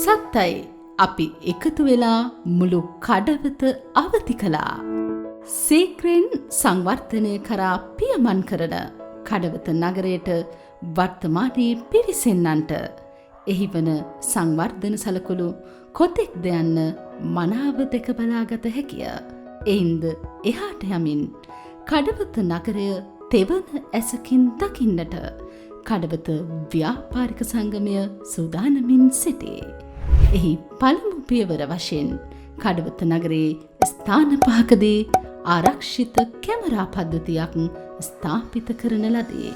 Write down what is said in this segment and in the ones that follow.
සත්තයි අපි එකතු වෙලා මුළු කඩවත අවදි කළා. සීක්‍රෙන් සංවර්ධනය කරා පියමන් කරන කඩවත නගරයට වර්තමානයේ පිවිසෙන්නන්ට එහි වන සංවර්ධන සලකුළු කොතෙක් දයන්න මනාව දෙක බලාගත හැකිය. එයින්ද එහාට යමින් කඩවත නගරය තෙවන ඇසකින් දකින්නට කඩවත ව්‍යාපාරික සංගමය සූදානමින් සිටේ. එහි පළමු පියවර වශයෙන් කඩවත නගරයේ ස්ථාන පහකදී ආරක්ෂිත කැමරා පද්ධතියක් ස්ථාපිත කරන ලදී.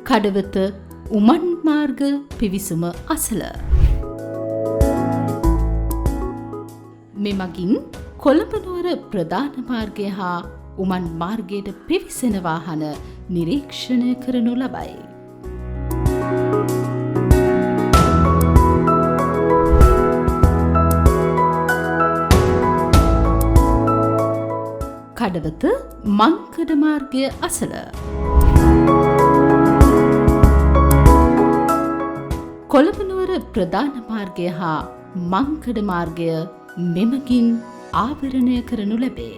කඩවත උමන් මාර්ග පිවිසුම අසල මෙමගින් කොළඹ නුවර ප්‍රධාන මාර්ගය හා උමන් මාර්ගයට පිවිසෙන වාහන නිරීක්ෂණය කරනු ලබයි. කඩවත මංකඩ මාර්ගය අසල කොළඹ නුවර ප්‍රධාන මාර්ගය හා මංකඩ මාර්ගය මෙමගින් ආවරණය කරනු ලැබේ.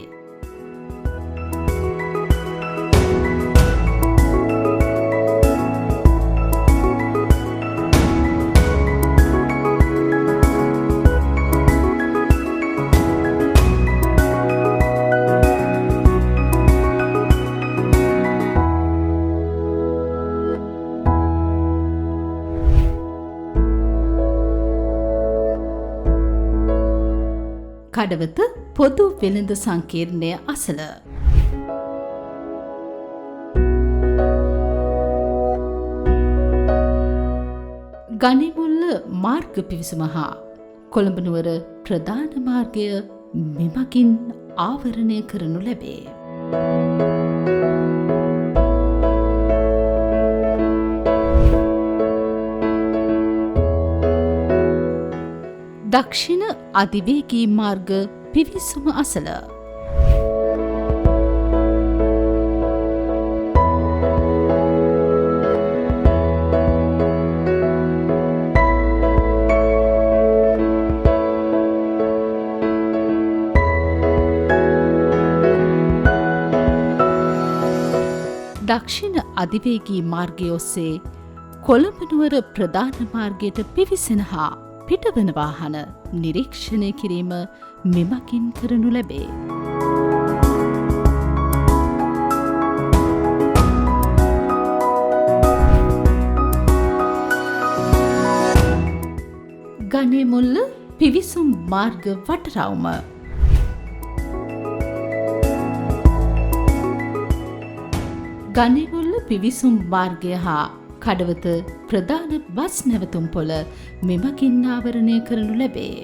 කඩවත පොදු වෙළඳ සංකීර්ණය අසල ගනිමුල්ල මාර්ග පිවිසුම හා කොළඹ නුවර ප්‍රධාන මාර්ගය මෙමගින් ආවරණය කරනු ලැබේ. දක්ෂිණ අධිවේගී මාර්ග පිවිසුම අසල දක්ෂිණ අධිවේගී මාර්ගය ඔස්සේ කොළඹ නුවර ප්‍රධාන මාර්ගයට පිවිසෙන හා පිටවන වාහන නිරීක්ෂණය කිරීම මෙමගින් කරනු ලැබේ. ගනේමුල්ල පිවිසුම් මාර්ග වටරවුම ගනේමුල්ල පිවිසුම් මාර්ගය හා කඩවත ප්‍රධාන බස් නැවතුම් පොළ මෙමගින් ආවරණය කරනු ලැබේ.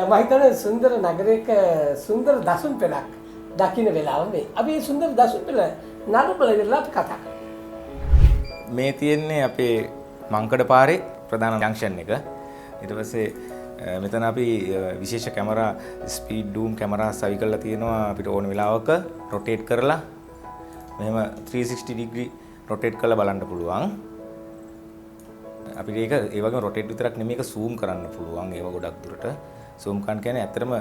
මම හිතන්නේ සුන්දර නගරයක සුන්දර දසුන් පෙළක් දකින්න වෙලාව මේ. අපි මේ සුන්දර දසුන් පෙළ නරඹලා ඉවරලා අපි කතා කරමු. මේ තියෙන්නේ අපේ මංකඩ පාරේ ප්‍රධාන ජංක්ෂන් එක. ඊට පස්සේ මෙතන අපි විශේෂ කැමරා ස්පීඩ් ඩූම් කැමරා සවි කරලා තියෙනවා අපිට ඕන වෙලාවක රොටේට් කරලා මෙහෙම 360 ඩිග්‍රී රොටේට් කරලා බලන්න පුළුවන්. අපිට ඒක ඒ වගේම රොටේට් විතරක් නෙමෙයි ඒක zoom කරන්න පුළුවන් ඒව ගොඩක් දුරට. zoom කරන්න කියන්නේ ඇත්තටම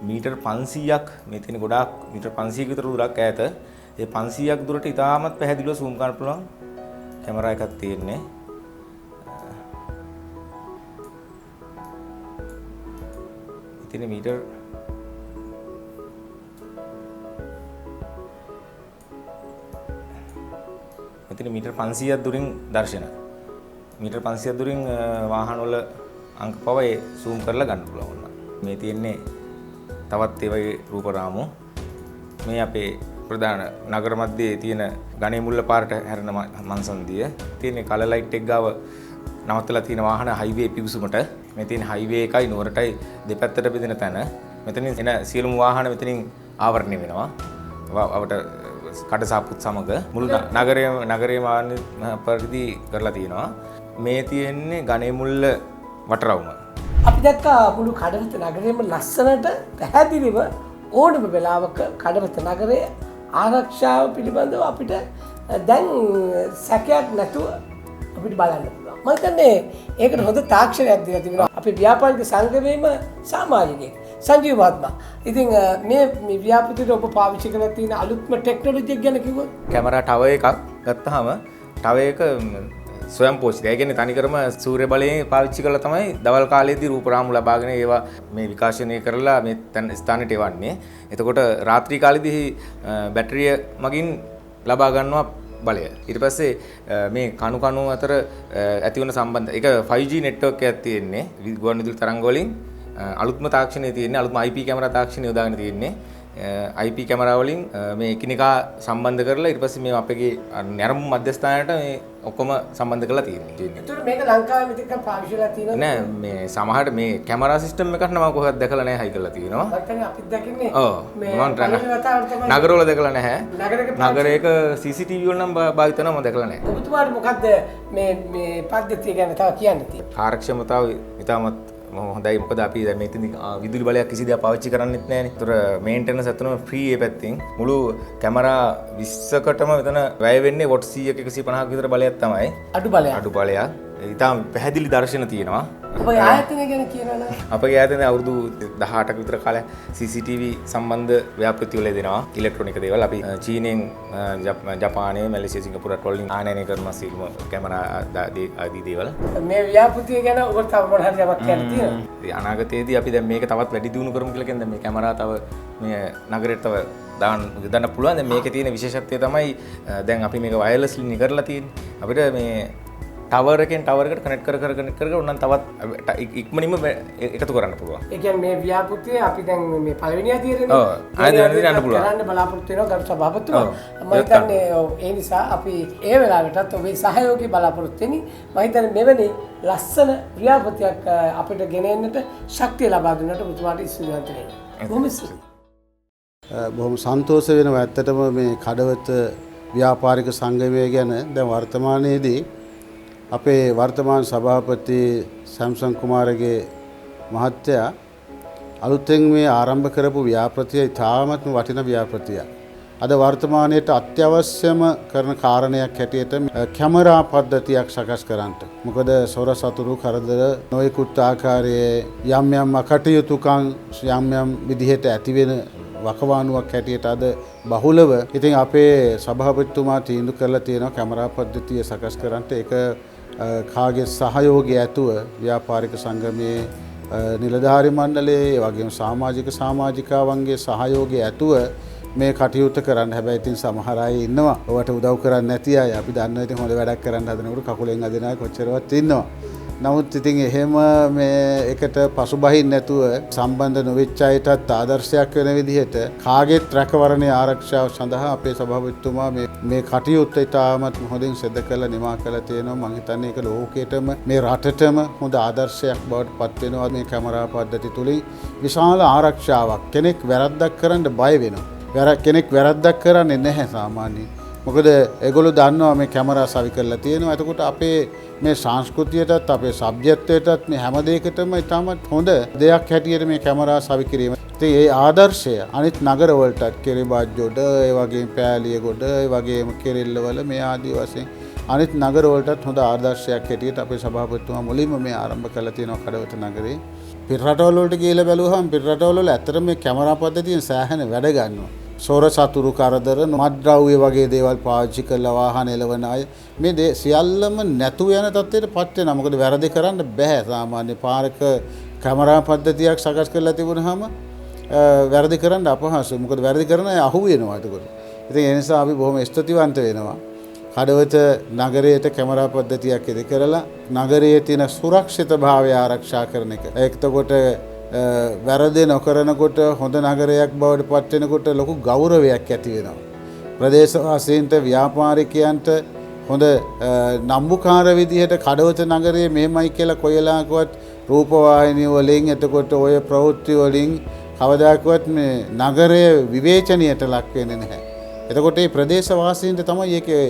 මීටර් 500ක් මේ තියෙන ගොඩාක් මීටර් 500ක විතර දුරක් ඈත. ඒ 500ක් දුරට ඉතාමත් පැහැදිලිව zoom කරන්න පුළුවන් කැමරා එකක් තියෙන්නේ. ඉතින් මීටර් මෙතන මීටර් 500ක් දුරින් දර්ශන. මීටර් 500ක් දුරින් වාහන වල අංක පව ඒ zoom කරලා ගන්න පුළුවන්. මේ තියෙන්නේ තවත් ඒ වගේ රූප රාමු. මේ අපේ ප්‍රධාන නගර මැදේ තියෙන ගණේමුල්ල පාරට හැරෙන මන්සන්දිය. තියෙන්නේ කලර් ලයිට් එක ගාව නවත්තලා තියෙන වාහන හයිවේ පිවිසුමට. මේ තියෙන හයිවේ එකයි නුවරටයි දෙපැත්තට බෙදෙන තැන. මෙතනින් එන සියලුම වාහන මෙතනින් ආවරණය වෙනවා. අපට කඩසාප්පුත් සමග මුළු නගරයේම පරිදි කරලා තියෙනවා. මේ තියෙන්නේ ගණේමුල්ල වටරවුම. අපි දැක්කා මුළු කඩවත නගරයේම ලස්සනට පැහැදිලිව ඕනම වෙලාවක කඩවත නගරයේ ආරක්ෂාව පිළිබඳව අපිට දැන් සැකයක් නැතුව අපිට බලන්න පුළුවන්. මම හිතන්නේ ඒකට හොඳ තාක්ෂණයක් දීලා තිබෙනවා. අපේ ව්‍යාපාරික සංගමයේම සමාජිකයෙක් සංජීව මහත්මයා. ඉතින් මේ ව්‍යාපෘතියට ඔබ පාවිච්චි කරලා තියෙන අලුත්ම ටෙක්නොලොජි එක ගැන කිව්වොත් කැමරා ටවර් එකක් ගත්තාම ටවර් එක ස්වයං පෝෂිතයි. ඒ කියන්නේ තනිකරම සූර්ය බලයෙන් පාවිච්චි කරලා තමයි දවල් කාලයේදී රූප රාමු ලබාගෙන ඒවා මේ විකාශනය කරලා මේ ස්ථානෙට එවන්නේ. එතකොට රාත්‍රී කාලේදී බැටරිය මගින් ලබා ගන්නවා බලය. ඊට පස්සේ මේ කණු අතර ඇති වෙන සම්බන්ධ ඒක 5G නෙට්වර්ක් එකක් තියෙන්නේ. ගුවන්විදුලි තරංග වලින් අලුත්ම තාක්ෂණය තියෙන්නේ. අලුත්ම IP කැමරා තාක්ෂණය යොදාගෙන තියෙන්නේ. IP කැමරා වලින් මේ එකිනෙකා සම්බන්ධ කරලා ඊට පස්සේ මේ අපේ නැරඹු මධ්‍යස්ථානයට මේ ඔක්කොම සම්බන්ධ කරලා තියෙන්නේ. ඒතර මේක ලංකාවේ මෙතෙක් පාවිච්චිලා තියෙනවද? නෑ මේ සමහරට මේ කැමරා සිස්ටම් එකක් නම් මම කොහෙවත් දැකලා නැහැ හයි කරලා තියෙනවා. නැත්නම් අපිත් දැකින්නේ ඔව් මම නගරවල දැකලා නැහැ. නගරයක CCTV වල නම් භාවිත වෙනවා මම දැකලා නැහැ. ඔබතුමාට මොකද්ද මේ පද්ධතිය ගැන තව කියන්න තියෙන්නේ? කාර්යක්ෂමතාව ඉතාමත් හොඳයි. මොකද අපි දැන් මේ ඉතින් විදුලි බලයක් කිසි දෙයක් පාවිච්චි කරන්නෙත් නැහැනේ. ඒතර මේන්ටෙනන්ස් අතනම ෆ්‍රී ඒ පැත්තෙන් මුළු කැමරා 20කටම මෙතන වැය වෙන්නේ වොට් 100ක 150ක විතර බලයක් තමයි. අඩු බලයක්. අඩු බලයක්. ඉතාම පැහැදිලි දර්ශන තියෙනවා. ඔබේ ආයතනය ගැන කියනවනේ. අපගේ ආයතනයේ අවුරුදු 18ක විතර කාලයක් CCTV සම්බන්ධ ව්‍යාපෘති වල දෙනවා. ඉලෙක්ට්‍රොනික දේවල් අපි චීනෙන් ජපානයේ මැලේසියා සිංගප්පූරු රටවලින් ආනයනය කරන සිල්ම කැමරා ආදී දේවල්. මේ ව්‍යාපෘතිය ගැන ඔබට තව මොන හරි යමක් කියන්න තියෙනවද? අනාගතයේදී අපි දැන් මේක තවත් වැඩි දියුණු කරමු කියලා කියන්නේ මේ කැමරා තව මේ නගරයට තව දාන්න පුළුවන්. දැන් මේකේ තියෙන විශේෂත්වය තමයි දැන් අපි මේක වයර්ලස්ලි කරලා තියෙන්නේ. අපිට මේ ටවර් එකෙන් ටවර් එකට කනෙක්ට් කර උනන් තවත් ඉක්මනින්ම එකතු කරන්න පුළුවන්. ඒ කියන්නේ මේ ව්‍යාපෘතිය අපි දැන් මේ පළවෙනි අධීරනේ ඔව් අනිත් යන්න පුළුවන්. කරන්න බලාපොරොත්තු වෙනවා ගරු සභාපතිතුමා. මම හිතන්නේ ඒ නිසා අපි ඒ වෙලාවටත් ඔබේ සහයෝගය බලාපොරොත්තු වෙමි. මම හිතන්නේ මෙවැනි ලස්සන ව්‍යාපෘතියක් අපිට ගෙන එන්නට ශක්තිය ලබා දුන්නට ඔබතුමාට ස්තුතිවන්ත වෙනවා. බොහොම සන්තෝෂ වෙනවා ඇත්තටම මේ කඩවත ව්‍යාපාරික සංගමය ගැන දැන් වර්තමානයේදී අපේ වර්තමාන සභාපති සැම්සන් කුමාරගේ මහත්තයා අලුතෙන් මේ ආරම්භ කරපු ව්‍යාපෘතිය ඉතාමත්ම වටිනා ව්‍යාපෘතියක්. අද වර්තමානයේට අත්‍යවශ්‍යම කරන කාරණයක් හැටියට කැමරා පද්ධතියක් සකස් කරන්නට. මොකද සොර සතුරු කරදර නොයෙකුත් ආකාරයේ යම් යම් අකටයුතුකම් යම් විදිහට ඇති වෙන වකවානුවක් හැටියට අද බහුලව ඉතින් අපේ සභාපතිතුමා තීන්දුව කරලා තියෙනවා කැමරා පද්ධතිය සකස් කරන්නට. ඒක කාගේ සහයෝගය ඇතුව ව්‍යාපාරික සංගමයේ නිලධාරි මණ්ඩලයේ ඒ වගේම සමාජිකාවන්ගේ සහයෝගය ඇතුව මේ කටයුතු කරන්න. හැබැයි ඉතින් සමහර අය ඉන්නවා ඔවට උදව් කරන්නේ නැති අය. අපි දන්නවා ඉතින් හොඳ වැඩක් කරන්න හදනකොට කකුලෙන් අදින අය කොච්චරවත් ඉන්නවා. නමුත් ඉතින් එහෙම මේ එකට පසුබහින් නැතුව සම්බන්ධ නොවෙච්ච අයටත් ආදර්ශයක් වෙන විදිහට කාගේත් රැකවරණයේ ආරක්ෂාව සඳහා අපේ සභාපතිතුමා මේ කටයුත්ත ඉතාමත් හොඳින් සිදු කරලා නිමා කරලා තියෙනවා. මම හිතන්නේ ඒක ලෝකෙටම මේ රටටම හොඳ ආදර්ශයක් බවට පත් වෙනවා. මේ කැමරා පද්ධතිය තුලින් විශාල ආරක්ෂාවක්. කෙනෙක් වැරද්දක් කරන්න බය වෙනවා. කෙනෙක් වැරද්දක් කරන්නේ නැහැ සාමාන්‍යයෙන්. මොකද ඒගොල්ලෝ දන්නවා මේ කැමරා සවි කරලා තියෙනවා. එතකොට අපේ මේ සංස්කෘතියටත් අපේ සભ્યත්වයටත් මේ හැම දෙයකටම ඉතාමත් හොඳ දෙයක් හැටියට මේ කැමරා සවි කිරීම. ඉතින් ඒ ආදර්ශය අනිත් නගරවලටත් කිරිබාජ්ජොඩ, ඒ වගේම පෑලියගොඩ, ඒ වගේම කිරිල්ලවල මේ ආදී වශයෙන් අනිත් නගරවලටත් හොඳ ආදර්ශයක් හැටියට අපේ සභාපතිතුමා මුලින්ම මේ ආරම්භ කළා තියෙනවා කඩවත නගරේ. පිට රටවල වලට ගිහලා බැලුවහම පිට රටවල වල ඇත්තටම මේ කැමරා පද්ධතියෙන් සෑහෙන වැඩ ගන්නවා. සොර සතුරු කරදර මත්ද්‍රව්‍ය වගේ දේවල් පාවිච්චි කරලා වාහන එලවන අය මේ සියල්ලම නැතු යන තත්ත්වයට පත් වෙනවා. මොකද වැරදි කරන්න බෑ. සාමාන්‍ය පාරක කැමරා පද්ධතියක් සකස් කරලා තිබුණාම වැරදි කරන්න අපහසුයි. මොකද වැරදි කරන අය අහු වෙනවා ඒකට. ඉතින් ඒ නිසා අපි බොහොම ස්තුතිවන්ත වෙනවා. කඩවත නගරයට කැමරා පද්ධතියක් ඉදි කරලා නගරයේ තියෙන සුරක්ෂිතභාවය ආරක්ෂා කරන එක. එතකොට වැරදි නොකරනකොට හොඳ නගරයක් බවට පත් වෙනකොට ලොකු ගෞරවයක් ඇති වෙනවා. ප්‍රදේශවාසීන්ට ව්‍යාපාරිකයන්ට හොඳ නම්බුකාර විදිහට කඩවත නගරයේ මෙහෙමයි කියලා කොයලාකවත් රූපවාහිනිය වලින් එතකොට ඔය ප්‍රවෘත්ති වලින් කවදාකවත් මේ නගරය විවේචනයට ලක් වෙන්නේ නැහැ. එතකොට මේ ප්‍රදේශවාසීන්ට තමයි ඒකේ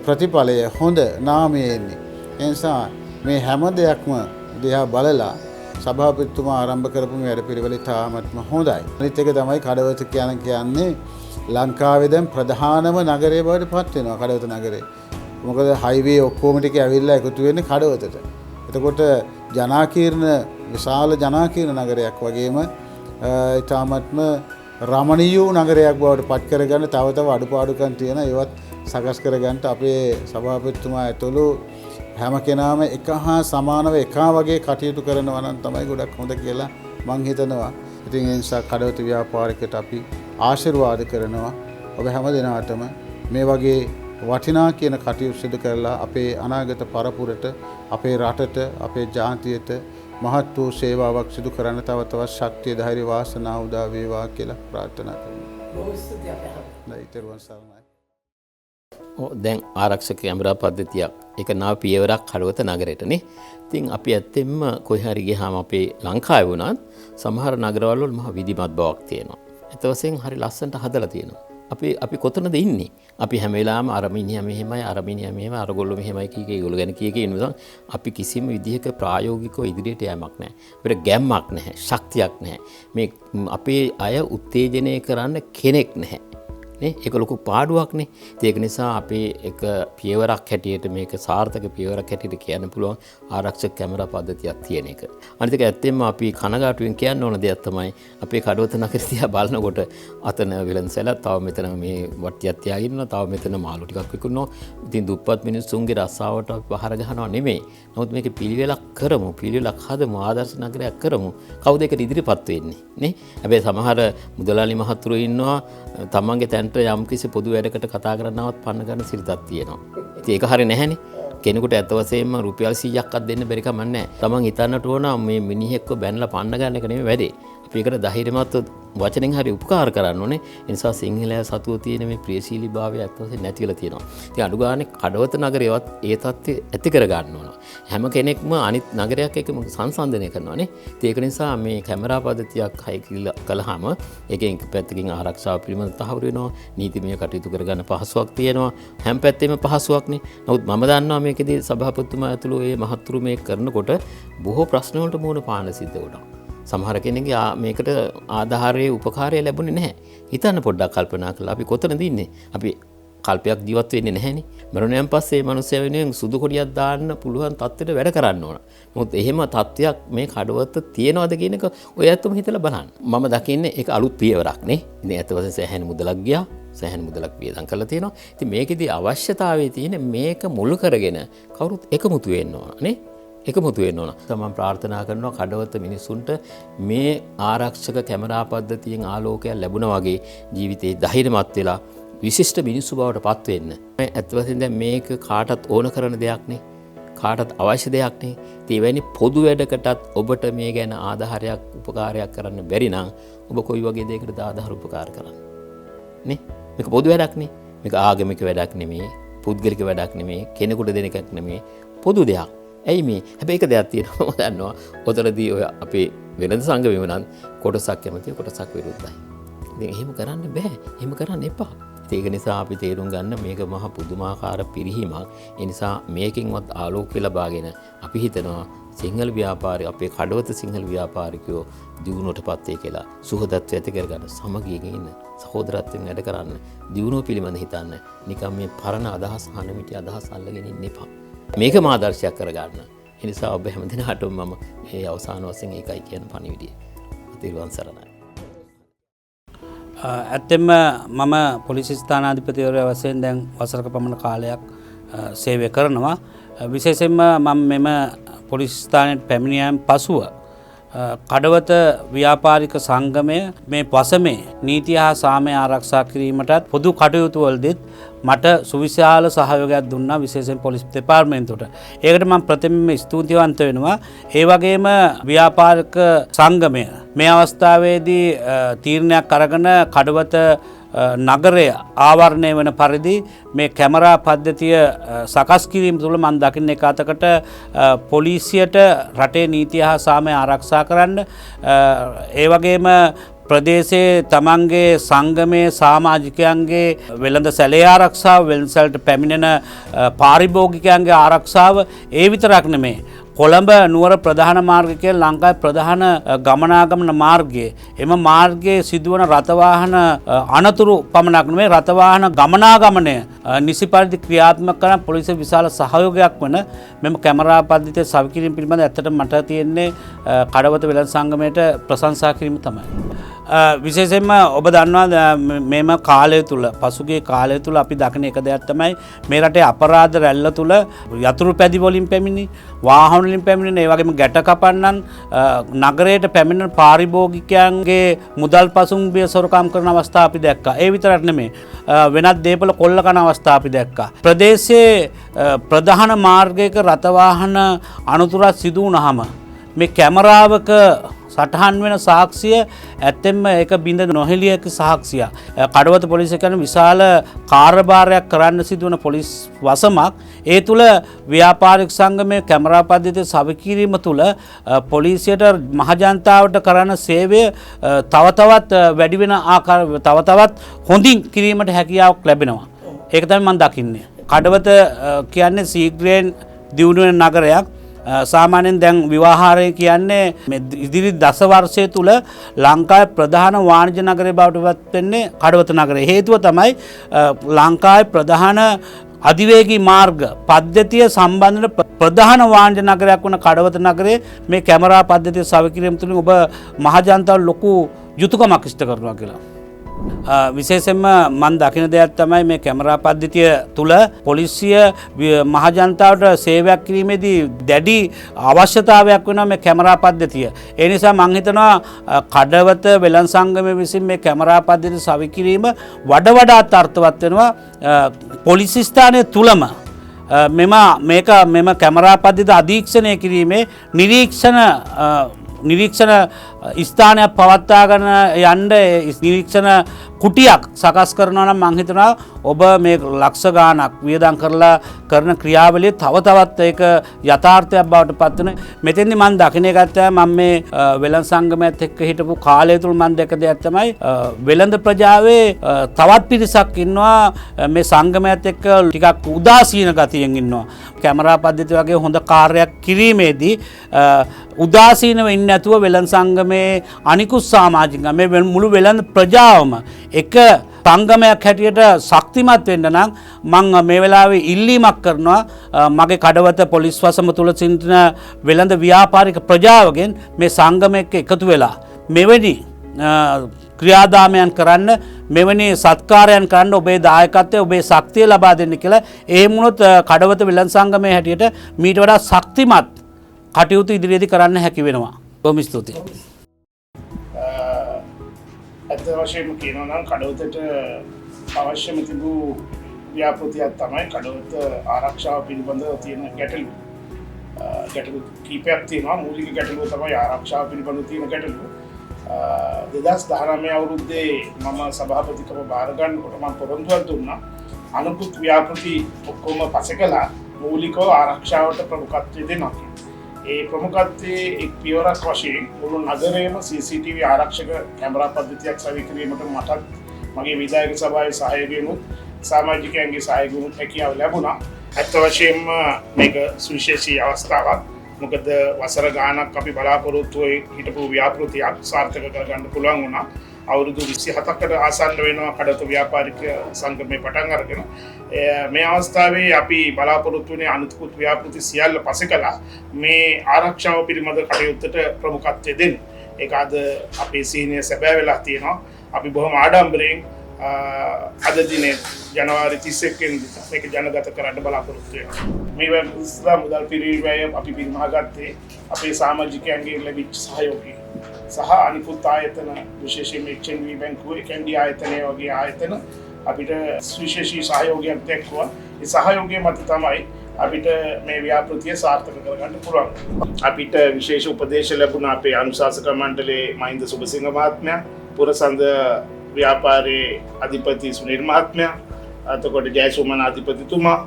ප්‍රතිඵලය හොඳ නාමය එන්නේ. ඒ නිසා මේ හැම දෙයක්ම දිහා බලලා සභාපතිතුමා ආරම්භ කරපු මේ වැඩපිළිවෙල ඉතාමත්ම හොඳයි. අනිත් එක තමයි කඩවත කියන්නේ ලංකාවේ දැන් ප්‍රධානම නගරය බවට පත් වෙනවා කඩවත නගරේ. මොකද හයිවේ ඔක්කොම ටික ඇවිල්ලා එකතු වෙන්නේ කඩවතට. එතකොට ජනාකීර්ණ විශාල ජනාකීර්ණ නගරයක් වගේම ඉතාමත්ම රමණීය නගරයක් බවට පත් කරගන්න තව අඩුපාඩුකම් තියෙන ඒවත් සකස් කරගන්න අපේ සභාපතිතුමා ඇතුළු හැම කෙනාම එක හා සමානව එකා වගේ කටයුතු කරනවා නම් තමයි ගොඩක් හොඳ කියලා මං හිතනවා. ඉතින් ඒ නිසා කඩවත ව්‍යාපාරිකට අපි ආශිර්වාද කරනවා. ඔබ හැම දිනාටම මේ වගේ වටිනා කියන කටයුතු සිදු කරලා අපේ අනාගත පරපුරට, අපේ රටට, අපේ ජාතියට මහත් වූ සේවාවක් සිදු කරන්න තවත් ශක්තිය, ධෛර්ය, වාසනාව උදා වේවා කියලා ප්‍රාර්ථනා කරනවා. බොහොම ස්තුතියි අපේ දැන් ආරක්ෂක කැමරා පද්ධතියක් ඒක නව පියවරක් කඩවත නගරෙටනේ. ඉතින් අපි ඇත්තෙන්ම කොහේ හරි ගියාම අපේ ලංකාවේ වුණත් සමහර නගරවල මහ විධිමත් බවක් තියෙනවා. ඒත් වශයෙන් හරි ලස්සනට හදලා තියෙනවා. අපි කොතනද ඉන්නේ? අපි හැම වෙලාවෙම අරමිනියා මෙහෙමයි, අරමිනියා මෙහෙමයි, අරගොල්ලෝ මෙහෙමයි කීකේ ඒගොල්ලෝ ගැන කීකේ ඉන්නවා. අපි කිසිම විදිහක ප්‍රායෝගිකව ඉදිරියට යෑමක් නැහැ. අපිට ගැම්මක් නැහැ, ශක්තියක් නැහැ. මේ අපේ අය උත්තේජනය කරන්න කෙනෙක් නැහැ. ඒක ලොකු පාඩුවක්නේ. ඒක නිසා අපේ එක පියවරක් හැටියට මේක සාර්ථක පියවරක් හැටියට කියන්න පුළුවන් ආරක්ෂක කැමරා පද්ධතියක් තියෙන එක. අනිත් එක ඇත්තෙන්ම අපි කනගාටුවෙන් කියන්න ඕන දෙයක් තමයි අපේ කඩවත නගරය දිහා බලනකොට අතන විලන්සැල තව මෙතන මේ වට්ටියක් තියාගෙන ඉන්නවා, තව මෙතන මාළු ටිකක් විකුණනවා. ඉතින් දුප්පත් මිනිස්සුන්ගේ රස්සාවට අපි පහර ගහනවා නෙමෙයි. නමුත් මේක පිළිවෙලක් කරමු, පිළිවෙලක් හදමු, ආදර්ශ නගරයක් කරමු. කවුද ඒකට ඉදිරිපත් වෙන්නේ නේ? හැබැයි සමහර මුදලාලි මහතුරු ඉන්නවා තමන්ගේ තැන්ට යම් කිසි පොදු වැඩකට කතා කරනවත් පන්න ගන්න සිරිතක් තියෙනවා. ඉතින් ඒක හරිය නැහැනේ. කෙනෙකුට ඇත්ත වශයෙන්ම රුපියල් 100ක්වත් දෙන්න බැරි කම නැහැ. තමන් හිතන්නට ඕන මේ මිනිහෙක්ව බැනලා පන්න ගන්න එක නෙමෙයි වැඩේ. අපි ඒකට ධෛර්යමත්ව වචනෙන් හරි උපකාර කරන්න ඕනේ. ඒ නිසා සිංහලයා සතුව තියෙන මේ ප්‍රියශීලීභාවය ඇත්ත වශයෙන් නැති වෙලා තියෙනවා. ඉතින් අඩු ගානේ කඩවත නගරයවත් ඒ තත්ත්වය ඇති කර ගන්න ඕන. හැම කෙනෙක්ම අනිත් නගරයක් එක්ක සංසන්දනය කරනවානේ. ඉතින් ඒක නිසා මේ කැමරා පද්ධතියක් හයි කළාම ඒකෙන් පැත්තකින් ආරක්ෂාව පිළිබඳ තහවුරු වෙනවා. නීතිමය කටයුතු කරගන්න පහසුවක් තියෙනවා. හැම පැත්තෙම පහසුවක්නේ. නමුත් මම දන්නවා මේකෙදී සභාපතිතුමා ඇතුළු මේ මහත්තුරු මේ කරනකොට බොහෝ ප්‍රශ්න වලට මුහුණ පාන්න සිද්ධ වුණා. සමහර කෙනෙක්ගේ මේකට ආධාරයේ උපකාරය ලැබුණේ නැහැ. හිතන්න පොඩ්ඩක් කල්පනා කළා අපි කොතනද ඉන්නේ? අපි කල්පයක් ජීවත් වෙන්නේ නැහැනේ. මරුණයන් පස්සේ මිනිස්සයා වෙනුවෙන් සුදු කොඩියක් දාන්න පුළුවන් තත්ත්වයට වැඩ කරන්න ඕන. මොකද එහෙම තත්ත්වයක් මේ කඩවත තියෙනවද කියන එක ඔය ඇත්තම හිතලා බලන්න. මම දකින්නේ ඒක අලුත් පියවරක් නේ. ඉතින් ඇත්ත වශයෙන්ම සෑහෙන මුදලක් ගියා. සෑහෙන මුදලක් වියදම් කරලා තියෙනවා. ඉතින් මේකෙදී අවශ්‍යතාවය තියෙන මේක මුල් කරගෙන කවුරුත් එකමුතු වෙන්න ඕන නේ. එකමුතු වෙන්න ඕන. තමන් ප්‍රාර්ථනා කරනවා කඩවත මිනිසුන්ට මේ ආරක්ෂක කැමරා පද්ධතියෙන් ආලෝකයක් ලැබුණා වගේ ජීවිතේ ධෛර්යමත් වෙලා විශිෂ්ට මිනිස්සු බවට පත් වෙන්න. ඇත්ත වශයෙන්ම දැන් මේක කාටත් ඕන කරන දෙයක් නේ. කාටත් අවශ්‍ය දෙයක් නේ. ඒ වෙන්නේ පොදු වැඩකටත් ඔබට මේ ගැන ආධාරයක් උපකාරයක් කරන්න බැරි නම් ඔබ කොයි වගේ දෙයකටද ආධාර උපකාර කරන්නේ? නේ? මේක පොදු වැඩක් නේ. මේක ආගමික වැඩක් නෙමෙයි, පුද්ගලික වැඩක් නෙමෙයි, කෙනෙකුට දෙන එකක් නෙමෙයි, පොදු දෙයක්. ඇයි මේ? හැබැයි එක දෙයක් තියෙනවා මම දන්නවා. ඔතනදී ඔය අපේ වෙළඳ සංගමෙම නම් කොටසක් කැමතියි, කොටසක් විරුද්ධයි. ඉතින් එහෙම කරන්න බෑ. එහෙම කරන්න එපා. ඒක නිසා අපි තේරුම් ගන්න මේක මහ පුදුමාකාර පිරිහීමක්. ඒ නිසා මේකෙන්වත් ආලෝකය ලබාගෙන අපි හිතනවා සිංහල ව්‍යාපාරය අපේ කඩවත සිංහල ව්‍යාපාරිකයෝ දියුණුවටපත් වේ කියලා. සුහදත්වය ඇති කරගන්න, සමගියෙන් ඉන්න, සහෝදරත්වයෙන් වැඩ කරන්න, දියුණුව පිළිබඳ හිතන්න. නිකම් මේ පරණ අදහස් හනමිටි අදහස් අල්ලගෙන ඉන්න එපා. මේක මාදර්ශයක් කරගන්න. ඒ නිසා ඔබ හැමදිනාටම මම මේ අවසාන වශයෙන් ඒකයි කියන පණිවිඩය. තිරුවන් සරණයි. ඇත්තෙන්ම මම පොලිස් ස්ථානාධිපතිවරයා වශයෙන් දැන් වසරක පමණ කාලයක් සේවය කරනවා. විශේෂයෙන්ම මම මෙම පොලිස් ස්ථානයට පැමිණියන් පසුව කඩවත ව්‍යාපාරික සංගමය මේ පසමේ නීතිය හා සාමය ආරක්ෂා කිරීමටත් පොදු කටයුතු වලදීත් මට සුවිශාල සහයෝගයක් දුන්නා විශේෂයෙන් පොලිස් දෙපාර්තමේන්තුවට. ඒකට මම ප්‍රථමයෙන්ම ස්තුතිවන්ත වෙනවා. ඒ වගේම ව්‍යාපාරික සංගමය මේ අවස්ථාවේදී තීරණයක් අරගෙන කඩවත නගරය ආවරණය වන පරිදි මේ කැමරා පද්ධතිය සකස් කිරීම තුළ මම දකින්නේ එක අතකට පොලිසියට රටේ නීතිය හා සාමය ආරක්ෂා කරන්න ඒ වගේම ප්‍රදේශයේ තමන්ගේ සංගමයේ සමාජිකයන්ගේ වෙළඳ සැලේ ආරක්ෂාව වෙළඳ සැලට පැමිණෙන පාරිභෝගිකයන්ගේ ආරක්ෂාව ඒ විතරක් නෙමෙයි කොළඹ නුවර ප්‍රධාන මාර්ගය ලංකාවේ ප්‍රධාන ගමනාගමන මාර්ගය. එම මාර්ගයේ සිදුවන රථවාහන අනතුරු පමණක් නෙමෙයි රථවාහන ගමනාගමනය නිසි පරිදි ක්‍රියාත්මක කරන පොලිසිය විශාල සහයෝගයක් වන මෙම කැමරා පද්ධතිය සවිකිරීම පිළිබඳ ඇත්තටම මට තියෙන්නේ කඩවත වෙළඳ සංගමයට ප්‍රශංසා කිරීම තමයි. විශේෂයෙන්ම ඔබ දන්නවා මෙම කාලය තුළ පසුගිය කාලය තුළ අපි දකින එක දෙයක් තමයි මේ රටේ අපරාධ රැල්ල තුළ යතුරු පැදි වලින් පැමිණි වාහන වලින් පැමිණෙන ඒ වගේම ගැට කපන්නන් නගරයට පැමිණෙන පාරිභෝගිකයන්ගේ මුදල් පසුම්බිය සොරකම් කරන අවස්ථා අපි දැක්කා. ඒ විතරක් නෙමෙයි වෙනත් දේපල කොල්ල කන අවස්ථා අපි දැක්කා. ප්‍රදේශයේ ප්‍රධාන මාර්ගයක රථවාහන අනතුරක් සිදු වුණාම මේ කැමරාවක සටහන් වෙන සාක්ෂිය ඇත්තෙන්ම ඒක බිඳ නොහෙළියක සාක්ෂිය. කඩවත පොලිසිය කරන විශාල කාර්යභාරයක් කරන්න සිදුවන පොලිස් වසමක් ඒ තුළ ව්‍යාපාරික සංගමයේ කැමරා පද්ධතිය සවිකිරීම තුළ පොලිසියට මහජනතාවට කරන සේවය තව තවත් වැඩි වෙන ආකාර තව තවත් හොඳින් කිරීමට හැකියාවක් ලැබෙනවා. ඒක තමයි මම දකින්නේ. කඩවත කියන්නේ ශීඝ්‍රයෙන් දියුණු වෙන නගරයක්. සාමාන්‍යයෙන් දැන් විවාහාරය කියන්නේ ඉදිරි දස වර්ෂය තුල ලංකාවේ ප්‍රධාන වාණිජ්‍ය නගරය බවට පත් වෙන්නේ කඩවත නගරය. හේතුව තමයි ලංකාවේ ප්‍රධාන අධිවේගී මාර්ග පද්ධතිය සම්බන්ධන ප්‍රධාන වාණිජ්‍ය නගරයක් වන කඩවත නගරයේ මේ කැමරා පද්ධතිය සවිකිරීම තුළින් ඔබ මහජනතාව ලොකු යුතුයකමක් ඉෂ්ට කරනවා කියලා. විශේෂයෙන්ම මම දකින දෙයක් තමයි මේ කැමරා පද්ධතිය තුළ පොලිසිය මහජනතාවට සේවයක් කිරීමේදී දැඩි අවශ්‍යතාවයක් වෙනවා මේ කැමරා පද්ධතිය. ඒ නිසා මම හිතනවා කඩවත වෙළඳ සංගමයේ විසින් මේ කැමරා පද්ධතිය සවිකිරීම වඩාත් අර්ථවත් වෙනවා පොලිස් ස්ථානයේ තුලම මෙම කැමරා පද්ධතිය අධීක්ෂණය කිරීමේ නිරීක්ෂණ ස්ථානයක් පවත්වාගෙන යන්න නිරීක්ෂණ කුටියක් සකස් කරනවා නම් මම හිතනවා ඔබ මේ ලක්ෂ ගාණක් වියදම් කරලා කරන ක්‍රියාවලිය තව තවත් ඒක යථාර්ථයක් බවට පත් වෙන. මෙතෙන්දි මම දකින එක තමයි මම මේ වෙළඳ සංගමයත් එක්ක හිටපු කාලය තුල මම දැක දෙයක් තමයි වෙළඳ ප්‍රජාවේ තවත් පිරිසක් ඉන්නවා මේ සංගමයත් එක්ක ටිකක් උදාසීන ගතියෙන් ඉන්නවා. කැමරා පද්ධතිය වගේ හොඳ කාර්යයක් කිරීමේදී උදාසීනව ඉන්නේ නැතුව වෙළඳ සංගමේ අනිකුත් සමාජිකයන් මේ මුළු වෙළඳ ප්‍රජාවම එක සංගමයක් හැටියට ශක්තිමත් වෙන්න නම් මම මේ වෙලාවේ ඉල්ලීමක් කරනවා මගේ කඩවත පොලිස් වසම තුල සිටින වෙළඳ ව්‍යාපාරික ප්‍රජාවගෙන් මේ සංගමයක එකතු වෙලා මෙවැනි ක්‍රියාදාමයන් කරන්න මෙවැනි සත්කාරයන් කරන්න ඔබේ දායකත්වය ඔබේ ශක්තිය ලබා දෙන්න කියලා. එහෙම වුණොත් කඩවත වෙළඳ සංගමයේ හැටියට මීට වඩා ශක්තිමත් කටයුතු ඉදිරියේදී කරන්න හැකි වෙනවා. බොහොම ස්තුතියි. ඇත්ත වශයෙන්ම කියනවා නම් කඩවතට අවශ්‍යම තිබූ ව්‍යාපෘතියක් තමයි කඩවත ආරක්ෂාව පිළිබඳව තියෙන ගැටලු කීපයක් තියෙනවා. මූලික ගැටලුව තමයි ආරක්ෂාව පිළිබඳව තියෙන ගැටලුව. 2019 අවුරුද්දේ මම සභාපතිකම බාර ගන්නකොට මම පොරොන්දුවක් දුන්නා අනුකුත් ව්‍යාපෘති ඔක්කොම පසෙකලා මූලිකව ආරක්ෂාවට ප්‍රමුඛත්වය දෙනවා. ඒ ප්‍රමුඛත්වයේ එක් පියවරක් වශයෙන් මුළු නගරයේම CCTV ආරක්ෂක කැමරා පද්ධතියක් සවිකිරීමට මටත් මගේ විධායක සභාවේ සහයෝගයෙන්ුත් සමාජිකයන්ගේ සහයෝගයෙන්ුත් හැකියාව ලැබුණා. ඇත්ත වශයෙන්ම මේක සුවිශේෂී අවස්ථාවක්. මොකද වසර ගානක් අපි බලාපොරොත්තු හිටපු ව්‍යාපෘතියක් සාර්ථක කරගන්න පුළුවන් වුණා. අවුරුදු 27කට ආසන්න වෙනවා කඩවත ව්‍යාපාරික සංගමේ පටන් අරගෙන. මේ අවස්ථාවේ අපි බලාපොරොත්තු වෙන අනුත්කුත් ව්‍යාපෘති සියල්ල පසෙකලා මේ ආරක්ෂාව පිළිබඳ කටයුත්තට ප්‍රමුඛත්වය දෙන්න. ඒක අද අපේ සීනියර් සැබෑ වෙලා තියෙනවා. අපි බොහොම ආඩම්බරයෙන් අද දිනේ ජනවාරි 31 වෙනිදා මේක ජනගත කරන්න බලාපොරොත්තු වෙනවා. මේ වගේ මුදල් පිරිවැය අපි පිරිමහගත්තේ අපේ සමාජිකයන්ගේ ලැබිච්ච සහයෝගය සහ අනිකුත් ආයතන විශේෂයෙන්ම HNB බැංකුව කැන්ඩි ආයතනය වගේ ආයතන අපිට සුවිශේෂී සහයෝගයක් දැක්වුවා. ඒ සහයෝගය මත තමයි අපිට මේ ව්‍යාපෘතිය සාර්ථක කරගන්න පුළුවන්. අපිට විශේෂ උපදේශ ලැබුණා අපේ අනුශාසක මණ්ඩලයේ මහින්ද සුබසිංහ මහත්මයා, පුරසඳ ව්‍යාපාරයේ අධිපති සුනිල් මහත්මයා, එතකොට ජයසුමන අධිපතිතුමා,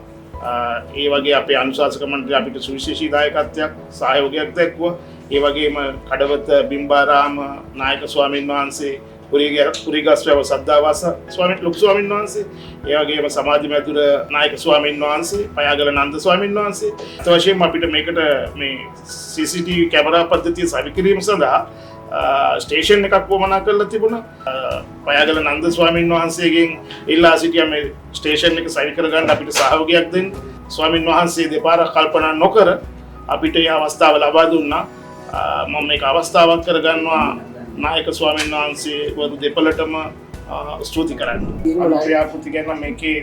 ඒ වගේ අපේ අනුශාසක මණ්ඩලය අපිට සුවිශේෂී දායකත්වයක් සහයෝගයක් දැක්වුවා. ඒ වගේම කඩවත බිම්බාරාම නායක ස්වාමීන් වහන්සේ පුරිගස්වැව සද්ධාවාස ලොකු ස්වාමීන් වහන්සේ, ඒ වගේම සමාජ මැදුර නායක ස්වාමීන් වහන්සේ, පයාගල නන්ද ස්වාමීන් වහන්සේ. ඒ වශයෙන්ම අපිට මේකට මේ CCTV කැමරා පද්ධතිය සවි කිරීම සඳහා ස්ටේෂන් එකක් වමනා කරලා තිබුණා. පයාගල නන්ද ස්වාමීන් වහන්සේගෙන් ඉල්ලා සිටියා මේ ස්ටේෂන් එක සවි කරගන්න අපිට සහයෝගයක් දෙන්න. ස්වාමීන් වහන්සේ දෙපාරක් කල්පනා නොකර අපිට මේ අවස්ථාව ලබා දුන්නා. මම මේක අවස්ථාවක් කරගන්නවා නායක ස්වාමීන් වහන්සේ වරු දෙපළටම ස්තුති කරන්න. ව්‍යාපෘති ගැන මේකේ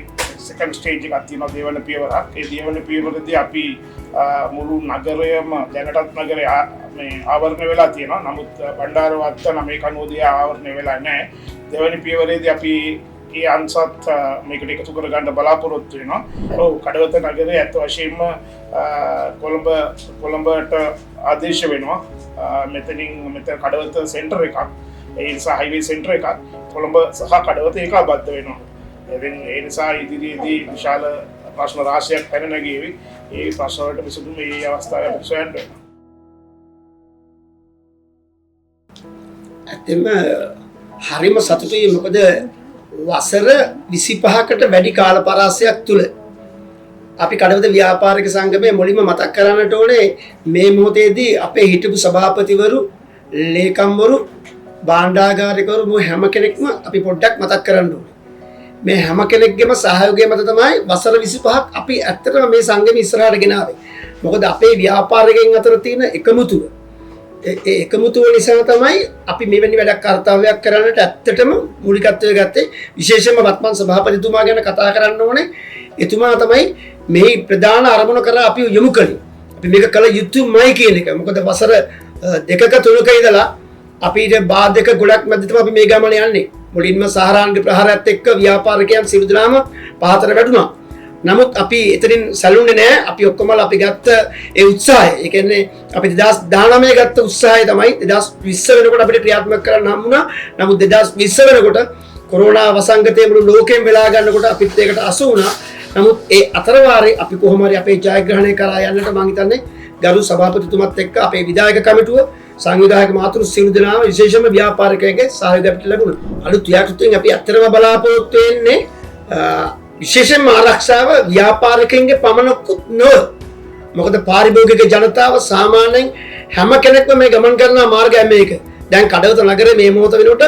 සෙකන්ඩ් ස්ටේජ් එකක් තියෙනවා, දෙවන පියවරක්. ඒ දෙවන පියවරදී අපි මුළු නගරයම දැනටත් නගරය මේ ආවරණය වෙලා තියෙනවා. නමුත් බණ්ඩාරවත්ත 990 ආවරණය වෙලා නැහැ. දෙවන පියවරේදී අපි ඒ අංශත් මේකට එකතු කරගන්න බලාපොරොත්තු වෙනවා. ඔව්, කඩවත නගරය ඇත්ත වශයෙන්ම කොළඹට ආදේශ වෙනවා. මෙතන කඩවත සෙන්ටර් එකක්, ඒ නිසා හයිවේ සෙන්ටර් එකක් කොළඹ සහ කඩවත ඒකාබද්ධ වෙනවා. ඒ නිසා ඉදිරියේදී විශාල ප්‍රශ්න රාශියක් පැන නැගීවි. ඒ ප්‍රශ්න වලට විසඳුම මේ අවස්ථාවේ අපිට සොයන්න වෙනවා. ඇත්තම හරිම සතුටුයි. මොකද වසර 25කට වැඩි කාල පරාසයක් තුල අපි කඩවත ව්‍යාපාරික සංගමයේ මුලින්ම මතක් කරන්නට ඕනේ මේ මොහොතේදී අපේ හිටපු සභාපතිවරු, ලේකම්වරු, භාණ්ඩාගාරිකවරු මේ හැම කෙනෙක්ම අපි පොඩ්ඩක් මතක් කරන්න ඕනේ. මේ හැම කෙනෙක්ගේම සහයෝගය මත තමයි වසර 25ක් අපි ඇත්තටම මේ සංගමය ඉස්සරහට ගෙනාවේ. මොකද අපේ ව්‍යාපාරිකයන් අතර තියෙන එකමුතුව, ඒ එකමුතුව නිසා තමයි අපි මෙවැනි වැඩක් කාර්යයක් කරන්නට ඇත්තටම මූලිකත්වය ගත්තේ. විශේෂයෙන්ම වත්මන් සභාපතිතුමා ගැන කතා කරන්න ඕනේ. එතුමා තමයි මේ ප්‍රධාන අරමුණ කරලා අපි යොමු කළේ. අපි මේක කළ යුතුමයි කියන එක. මොකද වසර 2ක 3ක ඉඳලා අපිට බාධක ගොඩක් මැද තමයි අපි මේ ගමන යන්නේ. මුලින්ම සහරාන්ගේ ප්‍රහාරයත් එක්ක ව්‍යාපාරිකයන් සියලු දෙනාම පහතට වැටුණා. නමුත් අපි එතනින් සැලුන්නේ නැහැ. අපි ඔක්කොමලා අපි ගත්ත ඒ උත්සාහය, ඒ කියන්නේ අපි 2019 ගත්ත උත්සාහය තමයි 2020 වෙනකොට අපිට ක්‍රියාත්මක කරන්න හම්බුණා. නමුත් 2020 වෙනකොට කොරෝනා වසංගතය මුළු ලෝකෙම වෙලා ගන්නකොට අපිත් ඒකට අසු වුණා. නමුත් ඒ අතරවාරේ අපි කොහොම හරි අපේ ජයග්‍රහණය කරා යන්නට මම හිතන්නේ ගරු සභාපතිතුමත් එක්ක අපේ විධායක කමිටුව, සංවිධායක මාතෘ සියලු දෙනාම විශේෂයෙන්ම ව්‍යාපාරිකයන්ගේ සහයෝගය අපිට ලැබුණා. අලුත් ව්‍යාපෘතියෙන් අපි ඇත්තටම බලාපොරොත්තු වෙන්නේ විශේෂයෙන්ම ආරක්ෂාව ව්‍යාපාරිකයන්ගේ පමණකුත් නොව. මොකද පාරිභෝගික ජනතාව සාමාන්‍යයෙන් හැම කෙනෙක්ම මේ ගමන් කරන මාර්ගය මේක. දැන් කඩවත නගරේ මේ මොහොත වෙනකොට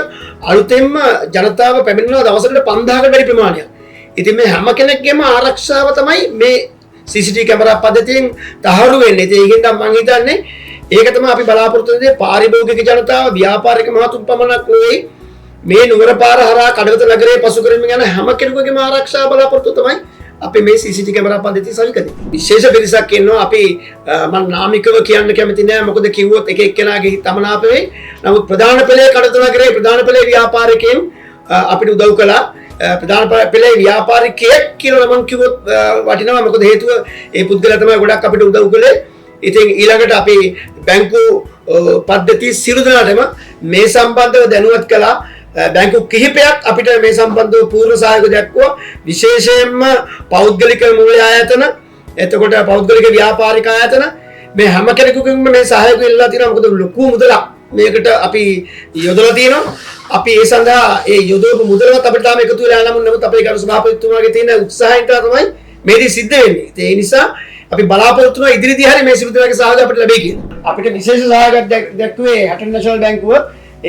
අලුතෙන්ම ජනතාව පැමිණෙනවා දවසකට 5000කට වැඩි ප්‍රමාණයක්. ඉතින් මේ හැම කෙනෙක්ගේම ආරක්ෂාව තමයි මේ CCTV කැමරා පද්ධතියෙන් තහවුරු වෙන්නේ. ඉතින් ඒකෙන් මම හිතන්නේ ඒක තමයි අපි බලාපොරොත්තු වෙන්නේ. පාරිභෝගික ජනතාව, ව්‍යාපාරික මහතුන් පමණක් නෙවෙයි, මේ නුවර පාර හරහා කඩවත නගරයේ පසු කරමින් යන හැම කෙනෙකුගේම ආරක්ෂාව බලාපොරොත්තු තමයි අපි මේ CCTV කැමරා පද්ධතිය සවිකරන්නේ. විශේෂ පිරිසක් ඉන්නවා. අපි මම නාමිකව කියන්න කැමති නෑ, මොකද කිව්වොත් එක එක්කෙනාගේ තමනාප වෙයි. නමුත් ප්‍රධාන පෙළේ කඩවත නගරයේ ප්‍රධාන පෙළේ ව්‍යාපාරිකයන් අපිට උදව් කළා. ප්‍රධාන පෙළේ ව්‍යාපාරිකයෙක් කියලා මම කිව්වොත් වටිනවා. මොකද හේතුව ඒ පුද්ගලයා තමයි ගොඩක් අපිට උදව් කළේ. ඉතින් ඊළඟට අපි බැංකු පද්ධතිය සියලු දෙනාටම මේ සම්බන්ධව දැනුවත් කළා. බැංකු කිහිපයක් අපිට මේ සම්බන්ධව පූර්ව සහයෝගය දක්වුවා. විශේෂයෙන්ම පෞද්ගලික මූල්‍ය ආයතන, එතකොට පෞද්ගලික ව්‍යාපාරික ආයතන, මේ හැම කෙනෙකුගෙන්ම මේ සහයෝගය ඉල්ලලා තියෙනවා. මොකද ලොකු මුදලක් මේකට අපි යොදලා තියෙනවා. අපි ඒ සඳහා ඒ යොදවපු මුදලවත් අපිට තාම එකතු වෙලා නැහැ. නමුත් අපේ ගරු සභාපතිතුමාගේ තියෙන උත්සාහයෙන් තමයි මේක සිද්ධ වෙන්නේ. ඒ නිසා අපි බලාපොරොත්තු වෙනවා ඉදිරියේදී හරි මේ සියලු දෙනාගේ සහයෝගය අපිට ලැබෙයි කියලා. අපිට විශේෂ සහයෝගයක් දැක්ුවේ හටන් නැෂනල් බැංකුව.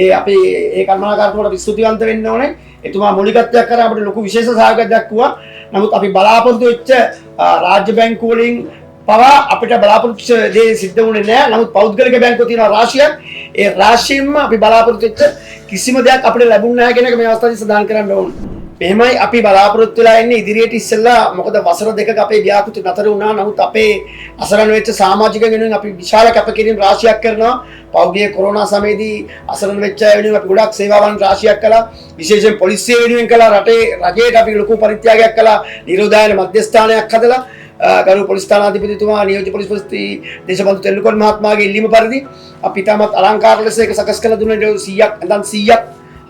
ඒ අපි ඒ කර්මනාකාරතුමාට අපි ස්තුතිවන්ත වෙන්න ඕනේ. එතුමා මූලිකත්වයක් කරා අපිට ලොකු විශේෂ සහයෝගයක් දක්වුවා. නමුත් අපි බලාපොරොත්තු වෙච්ච රාජ්‍ය බැංකු වලින් පවා අපිට බලාපොරොත්තු දේ සිද්ධ වුණේ නැහැ. නමුත් පෞද්ගලික බැංකු තියෙනවා රාශියක්. ඒ රාශියෙන්ම අපි බලාපොරොත්තු වෙච්ච කිසිම දෙයක් අපිට ලැබුණ නැහැ කියන එක මේ අවස්ථාවේ සඳහන් කරන්න ඕනේ. එහෙමයි අපි බලාපොරොත්තු වෙලා ඉන්නේ ඉදිරියට ඉස්සෙල්ලා. මොකද වසර 2ක අපේ ව්‍යාපෘති නතර වුණා. නමුත් අපේ අසරණ වෙච්ච සමාජිකයන් වෙනුවෙන් අපි විශාල කැපකිරීම් රාශියක් කරනවා. පෞද්ගලික කොරෝනා සමයේදී අසරණ වෙච්ච අය වෙනුවෙන් අපි ගොඩක් සේවාවන් රාශියක් කළා. විශේෂයෙන් පොලිසිය වෙනුවෙන් කළා. රජයට අපි ලොකු පරිත්‍යාගයක් කළා. නිරෝධායන මධ්‍යස්ථානයක් හදලා ගරු පොලිස් ස්ථානාධිපතිතුමා, නියෝජ්‍ය පොලිස්පති දේශබන්දු තෙල්ලුකොන් මහත්මයාගේ ඉල්ලීම පරිදි අපි තාමත් අලංකාර ලෙස ඒක සකස් කළ දුන්නා. 100ක් නැත්නම් 100ක්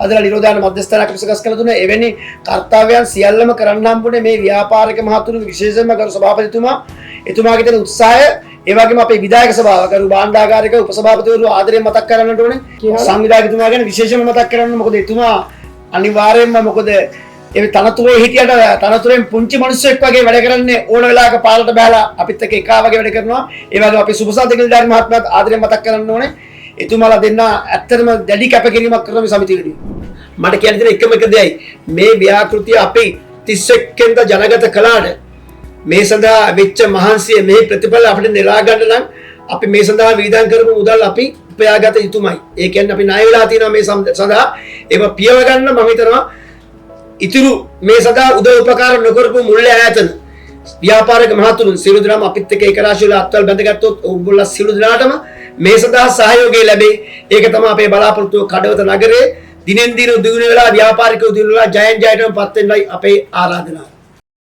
හදලා නිරෝධායන මධ්‍යස්ථානයක් විසකස් කළ දුන්නා. එවැනි කර්තව්‍යයන් සියල්ලම කරන්න හම්බුනේ මේ ව්‍යාපාරික මහතුරු විශේෂයෙන්ම ගරු සභාපතිතුමා එතුමාගේ තියෙන උත්සාහය ඒ වගේම අපේ විධායක සභාව ගරු භාණ්ඩාගාරික උපසභාපතිවරු ආදරයෙන් මතක් කරගන්නට ඕනේ. සංවිධායකතුමා ගැන විශේෂයෙන්ම මතක් කරගන්න. මොකද එතුමා අනිවාර්යයෙන්ම මොකද ඒ තනතුරේ හිටියට තනතුරෙන් පුංචි මිනිස්සෙක් වගේ වැඩ කරන්නේ ඕන වෙලාවක පාලට බහලා අපිත් එක්ක එකා වගේ වැඩ කරනවා. ඒ වගේම අපේ සුබසාද නිලධාරි මහත්මයාත් ආදරයෙන් මතක් කරන්න ඕනේ. එතුමාලා දෙන්න ඇත්තටම දැඩි කැපකිරීමක් කරන මේ සමිතියේදී. මට කියන්න තියෙන එකම එක දෙයයි මේ ව්‍යාපෘතිය අපේ 31 වෙනිදා ජනගත කළාට මේ සඳහා වෙච්ච මහන්සිය මේ ප්‍රතිඵල අපිට නෙලා ගන්න නම් අපි මේ සඳහා වියදම් කරපු මුදල් අපි උපයාගත යුතුමයි. ඒ කියන්නේ අපි ණය වෙලා තියෙනවා මේ සඳහා ඒව පියව ගන්න මම හිතනවා ඉතුරු මේ සඳහා උදව් උපකාර නොකරපු මුල්‍ය ආයතන ව්‍යාපාරික මහතුරුන් සියලු දෙනාම අපිත් එක්ක ඒක රාශිය වල අත්වල බැඳගත්තොත් ඔයගොල්ලෝ සියලු දෙනාටම මේ සඳහා සහයෝගය ලැබේ. ඒක තමයි අපේ බලාපොරොත්තුව. කඩවත නගරයේ දිනෙන් දින දියුණු වෙලා ව්‍යාපාරිකව දියුණු වෙලා ජයෙන් ජයටම පත් වෙන්නයි අපේ ආරාධනාව.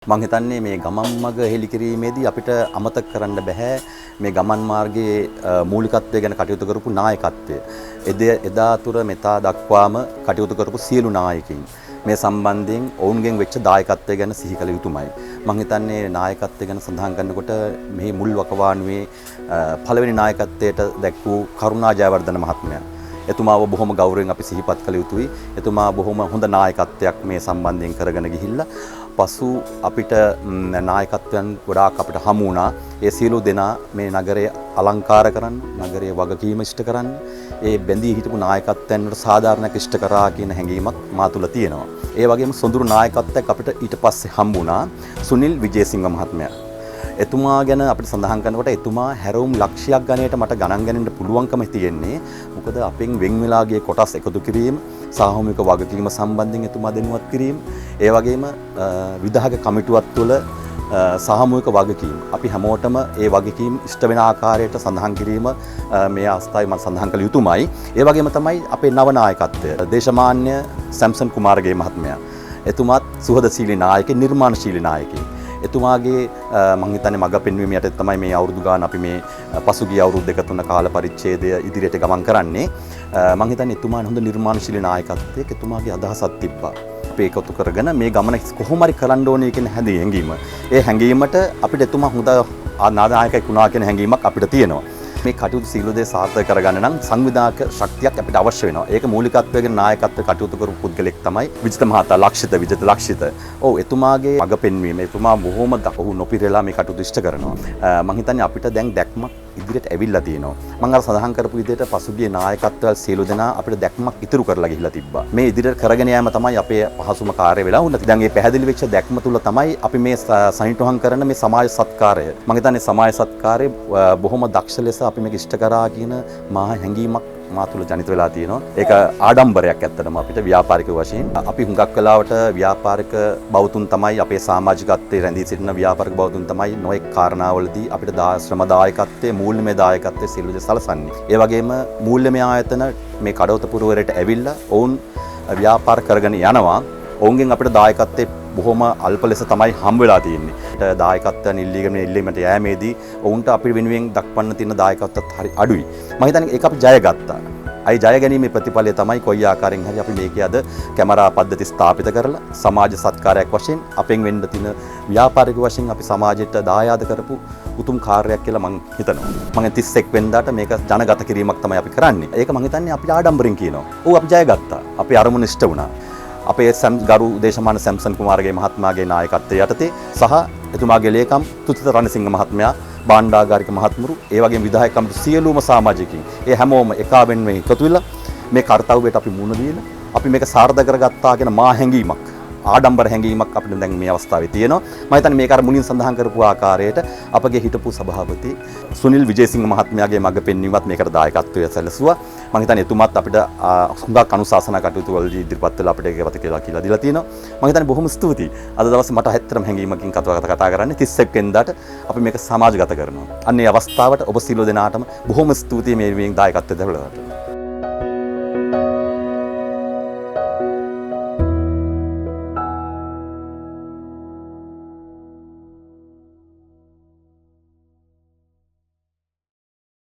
මං හිතන්නේ මේ ගමන් මඟ හෙළි කිරීමේදී අපිට අමතක කරන්න බෑ මේ ගමන් මාර්ගයේ මූලිකත්වය ගැන කටයුතු කරපු නායකත්වය. එදා තුර මෙතා දක්වාම කටයුතු කරපු සියලු නායකයින් මේ සම්බන්ධයෙන් ඔවුන්ගෙන් වෙච්ච දායකත්වය ගැන සිහි කළ යුතුමයි. මං හිතන්නේ නායකත්වය ගැන සඳහන් කරනකොට මේ මුල් වකවානුවේ පළවෙනි නායකත්වයට දැක් වූ කරුණා ජයවර්ධන මහත්මයා. එතුමාව බොහොම ගෞරවයෙන් අපි සිහිපත් කළ යුතුයි. එතුමා බොහොම හොඳ නායකත්වයක් මේ සම්බන්ධයෙන් කරගෙන ගිහිල්ලා පසු අපිට නායකත්වයන් ගොඩාක් අපිට හමු වුණා. ඒ සියලු දෙනා මේ නගරය අලංකාර කරන්න, නගරයේ වගකීම ඉෂ්ට කරන්න, ඒ බැඳී හිටපු නායකත්වයන් වලට සාධාරණයක් ඉෂ්ට කරා කියන හැඟීමක් මා තුළ තියෙනවා. ඒ වගේම සොඳුරු නායකත්වයක් අපිට ඊට පස්සේ හම්බ වුණා සුනිල් විජේසිංහ මහත්මයා. එතුමා ගැන අපිට සඳහන් කරනකොට එතුමා හැරවුම් ලක්ෂයක් ගණයට මට ගණන් ගන්නට පුළුවන්කම තියෙන්නේ. මොකද අපෙන් වෙන් වෙලා ගිය කොටස් එකතු කිරීම, සාමූහික වගකීම සම්බන්ධයෙන් එතුමා දැනුවත් කිරීම, ඒ වගේම විධායක කමිටුවත් තුළ සාමූහික වගකීම අපි හැමෝටම ඒ වගකීම් ඉෂ්ට වෙන ආකාරයට සඳහන් කිරීම මේ අවස්ථාවේ මම සඳහන් කළ යුතුමයි. ඒ වගේම තමයි අපේ නව නායකත්වය දේශමාන්‍ය සැම්සන් කුමාරගේ මහත්මයා. එතුමාත් සුහදශීලී නායකයෙක්, නිර්මාණශීලී නායකයෙක්. එතුමාගේ මම හිතන්නේ මඟ පෙන්වීම යටතේ තමයි මේ අවුරුදු ගාන අපි මේ පසුගිය අවුරුදු දෙක තුන කාල පරිච්ඡේදය ඉදිරියට ගමන් කරන්නේ. මම හිතන්නේ එතුමා හොඳ නිර්මාණශීලී නායකත්වයක එතුමාගේ අදහසක් තිබ්බා. අපි එකතු කරගෙන මේ ගමන කොහොම හරි කරන්න ඕනේ කියන හැඟීම. ඒ හැඟීමට අපිට එතුමා හොඳ නායකයෙක් වුණා කියන හැඟීමක් අපිට තියෙනවා. මේ කටයුතු සියලු දේ සාර්ථක කරගන්න නම් සංවිධායක ශක්තියක් අපිට අවශ්‍ය වෙනවා. ඒක මූලිකත්වයෙන් නායකත්වයේ කටයුතු කරපු පුද්ගලෙක් තමයි විජිත මහතා, විජිත ලක්ෂිත. ඔව් එතුමාගේ මඟ පෙන්වීම, එතුමා බොහොම ඔහු නොපිරෙලා මේ කටයුතු ඉෂ්ට කරනවා. මම හිතන්නේ අපිට දැන් දැක්මක් ඉදිරියට ඇවිල්ලා තියෙනවා. මම අර සඳහන් කරපු විදිහට පසුගිය නායකත්වවල සියලු දෙනා අපිට දැක්මක් ඉතුරු කරලා ගිහිල්ලා තිබ්බා. මේ ඉදිරියට කරගෙන යාම තමයි අපේ පහසුම කාර්යය වෙලා වුණා. දැන් මේ පැහැදිලි වෙච්ච දැක්ම තුල තමයි අපි මේ සනිටුහන් කරන මේ සමාජ සත්කාරය. මම හිතන්නේ සමාජ සත්කාරය බොහොම දක්ෂ ලෙස අපි මේක ඉෂ්ට කරා කියන මහා හැඟීමක් මා තුළ ජනිත වෙලා තියෙනවා. ඒක ආඩම්බරයක් ඇත්තටම අපිට ව්‍යාපාරික වශයෙන්. අපි හුඟක් වෙලාවට ව්‍යාපාරික බෞතුන් තමයි අපේ සමාජිකත්වයේ රැඳී සිටින ව්‍යාපාරික බෞතුන් තමයි නොඑක් කාරණාවලදී අපිට ශ්‍රම දායකත්වයේ මූල්‍යමය දායකත්වයේ සියලු දේ සලසන්නේ. ඒ වගේම මූල්‍යමය ආයතන මේ කඩවත පුරවරයට ඇවිල්ලා ඔවුන් ව්‍යාපාර කරගෙන යනවා. ඔවුන්ගෙන් අපිට දායකත්වයේ බොහොම අල්ප ලෙස තමයි හම් වෙලා තියෙන්නේ. දායකත්වයන් ඉල්ලීමට යෑමේදී ඔවුන්ට අපි වෙනුවෙන් දක්වන්න තියෙන දායකත්වයත් හරි අඩුයි. මම හිතන්නේ ඒක අපි ජය ගත්තා. අයි ජය ගැනීමේ ප්‍රතිඵලය තමයි කොයි ආකාරයෙන් හරි අපි මේකේ අද කැමරා පද්ධති ස්ථාපිත කරලා සමාජ සත්කාරයක් වශයෙන් අපෙන් වෙන්න තියෙන ව්‍යාපාරික වශයෙන් අපි සමාජයට දායාද කරපු උතුම් කාර්යයක් කියලා මම හිතනවා. මම 31 වෙනිදාට මේක ජනගත කිරීමක් තමයි අපි කරන්නේ. ඒක මම හිතන්නේ අපිට ආඩම්බරෙන් කියනවා. ඔව් අපි ජය ගත්තා. අපි අරමුණ ඉෂ්ට වුණා. අපේ ගරු දේශමාන සැම්සන් කුමාරගේ මහත්මයාගේ නායකත්වයේ යටතේ සහ එතුමාගේ ලේකම් තුතිත රණසිංහ මහත්මයා, භාණ්ඩාගාරික මහත්මුරු, ඒ වගේම විධායක කමිටු සියලුම සමාජිකයින් ඒ හැමෝම එකාවෙන් මේ එකතු වෙලා මේ කාර්යයට අපි මුහුණ දීලා අපි මේක සාර්ථක කරගත්තා කියන මා හැඟීමක්, ආඩම්බර හැඟීමක් අපිට දැන් මේ අවස්ථාවේ තියෙනවා. මම හිතන්නේ මේක අර මුලින් සඳහන් කරපු ආකාරයට අපගේ හිටපු සභාපති සුනිල් විජේසිංහ මහත්මයාගේ මඟ පෙන්වීමත් මේකට දායකත්වය සැලසුවා. මම හිතන්නේ එතුමාත් අපිට හුඟක් අනුශාසනා කටයුතු වලදී ඉදිරිපත් වෙලා අපිට ඒකවත් කියලා දීලා තියෙනවා. මම හිතන්නේ බොහොම ස්තුතියි. අද දවසේ මට ඇත්තටම හැඟීමකින් කතා කරන්නේ 31 වෙනිදාට අපි මේක සමාජගත කරනවා. අන්න ඒ අවස්ථාවට ඔබ සියලු දෙනාටම බොහොම ස්තුතියි මේ දායකත්වය දෙවලට.